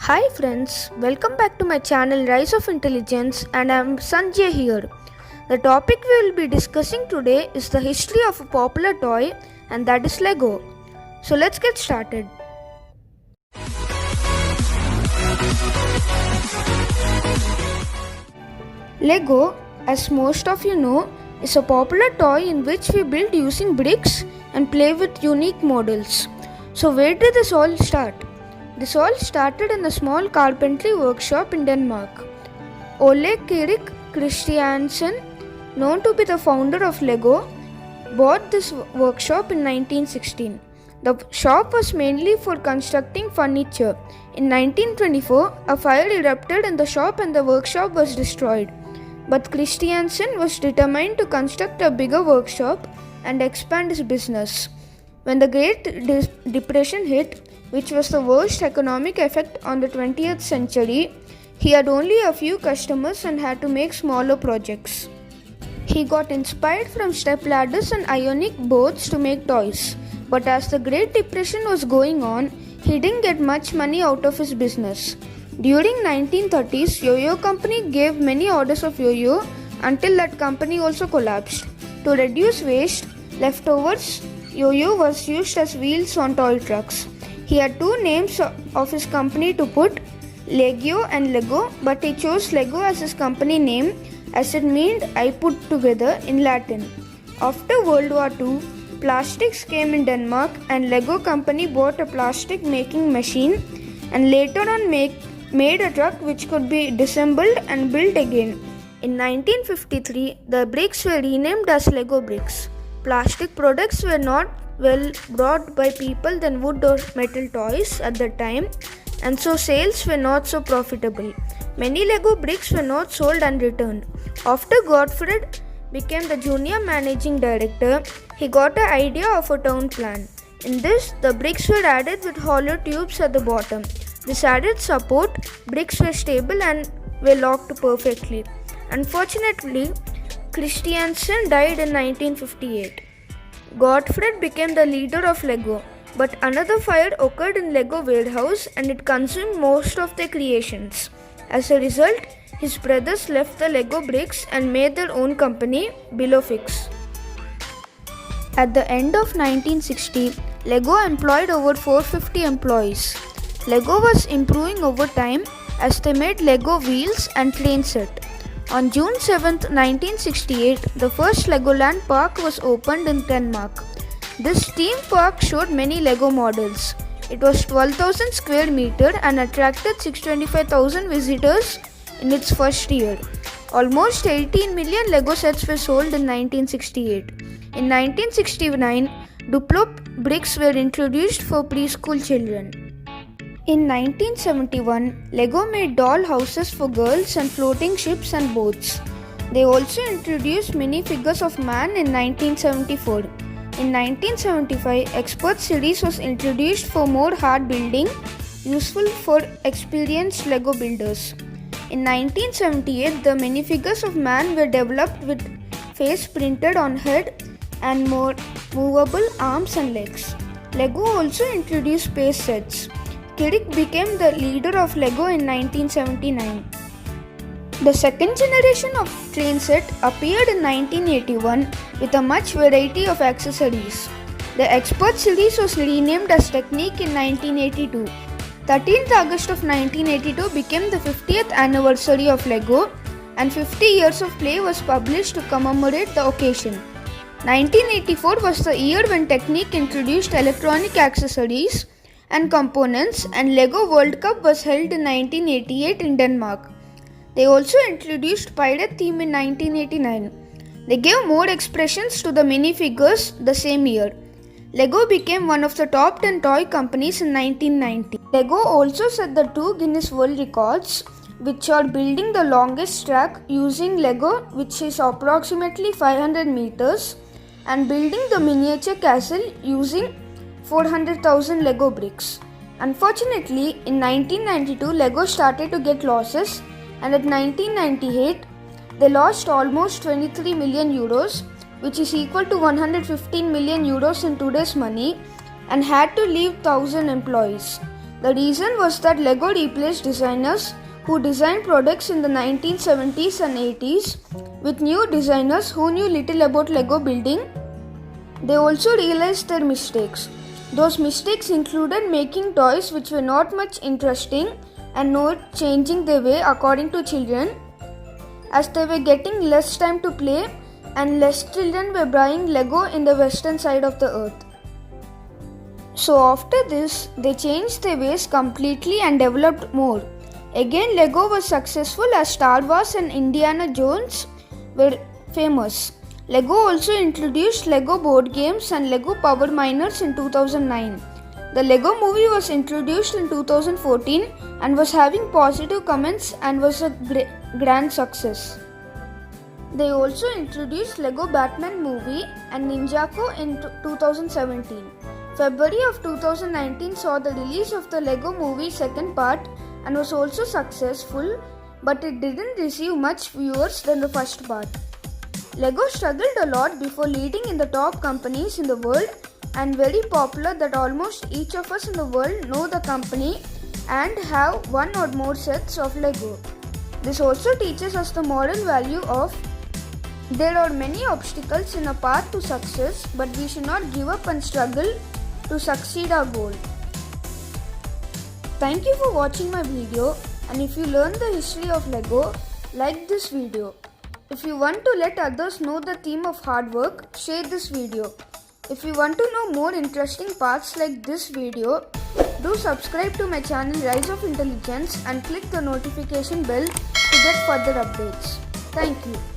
Hi friends, welcome back to my channel Rise of Intelligence and I am Sanjay here. The topic we will be discussing today is the history of a popular toy and that is Lego. So let's get started. Lego, as most of you know, is a popular toy in which we build using bricks and play with unique models. So where did this all start? This all started in a small carpentry workshop in Denmark. Ole Kirik Christiansen, known to be the founder of Lego, bought this workshop in 1916. The shop was mainly for constructing furniture. In 1924, a fire erupted in the shop and the workshop was destroyed. But Christiansen was determined to construct a bigger workshop and expand his business. When the Great Depression hit, which was the worst economic effect on the 20th century, he had only a few customers and had to make smaller projects. He got inspired from step ladders and ionic boards to make toys, but as the Great Depression was going on, he didn't get much money out of his business. During 1930s, Yo-Yo Company gave many orders of Yo-Yo until that company also collapsed. To reduce waste, leftovers Yo-Yo was used as wheels on toy trucks. He had two names of his company to put, Legio and Lego, but he chose Lego as his company name as it meant I put together in Latin. After World War II, plastics came in Denmark and Lego company bought a plastic making machine and later on made a truck which could be disassembled and built again. In 1953, the bricks were renamed as Lego bricks. Plastic products were not well bought by people than wood or metal toys at the time, and so sales were not so profitable. Many Lego bricks were not sold and returned. After Gottfried became the junior managing director, he got an idea of a town plan. In this, the bricks were added with hollow tubes at the bottom. This added support, bricks were stable and were locked perfectly. Unfortunately, Christiansen died in 1958. Gottfried became the leader of Lego, but another fire occurred in Lego warehouse and it consumed most of their creations. As a result, his brothers left the Lego bricks and made their own company, Billofix. At the end of 1960, Lego employed over 450 employees. Lego was improving over time as they made Lego wheels and train set. On June 7, 1968, the first Legoland park was opened in Denmark. This theme park showed many Lego models. It was 12,000 square meters and attracted 625,000 visitors in its first year. Almost 18 million Lego sets were sold in 1968. In 1969, Duplo bricks were introduced for preschool children. In 1971, Lego made doll houses for girls and floating ships and boats. They also introduced minifigures of man in 1974. In 1975, Expert series was introduced for more hard building, useful for experienced Lego builders. In 1978, the minifigures of man were developed with face printed on head and more movable arms and legs. Lego also introduced space sets. Kirik became the leader of Lego in 1979. The second generation of train set appeared in 1981 with a much variety of accessories. The Expert series was renamed as Technique in 1982. 13th August of 1982 became the 50th anniversary of Lego and 50 years of play was published to commemorate the occasion. 1984 was the year when Technique introduced electronic accessories and components and Lego World Cup was held in 1988 in Denmark. They also introduced Pirate theme in 1989. They gave more expressions to the minifigures the same year. Lego became one of the top 10 toy companies in 1990. Lego also set the two Guinness World Records, which are building the longest track using Lego, which is approximately 500 meters, and building the miniature castle using 400,000 Lego bricks. Unfortunately, in 1992, Lego started to get losses and at 1998, they lost almost 23 million euros, which is equal to 115 million euros in today's money, and had to leave 1,000 employees. The reason was that Lego replaced designers who designed products in the 1970s and 80s with new designers who knew little about Lego building. They also realized their mistakes. Those mistakes included making toys which were not much interesting and not changing their way according to children, as they were getting less time to play and less children were buying Lego in the western side of the earth. So after this, they changed their ways completely and developed more. Again, Lego was successful as Star Wars and Indiana Jones were famous. Lego also introduced Lego board games and Lego Power Miners in 2009. The Lego movie was introduced in 2014 and was having positive comments and was a grand success. They also introduced Lego Batman movie and Ninjago in 2017. February of 2019 saw the release of the Lego movie second part and was also successful, but it didn't receive much viewers than the first part. Lego struggled a lot before leading in the top companies in the world and very popular that almost each of us in the world know the company and have one or more sets of Lego. This also teaches us the moral value of there are many obstacles in a path to success, but we should not give up and struggle to succeed our goal. Thank you for watching my video, and if you learn the history of Lego, like this video. If you want to let others know the theme of hard work, share this video. If you want to know more interesting parts like this video, do subscribe to my channel Rise of Intelligence and click the notification bell to get further updates. Thank you.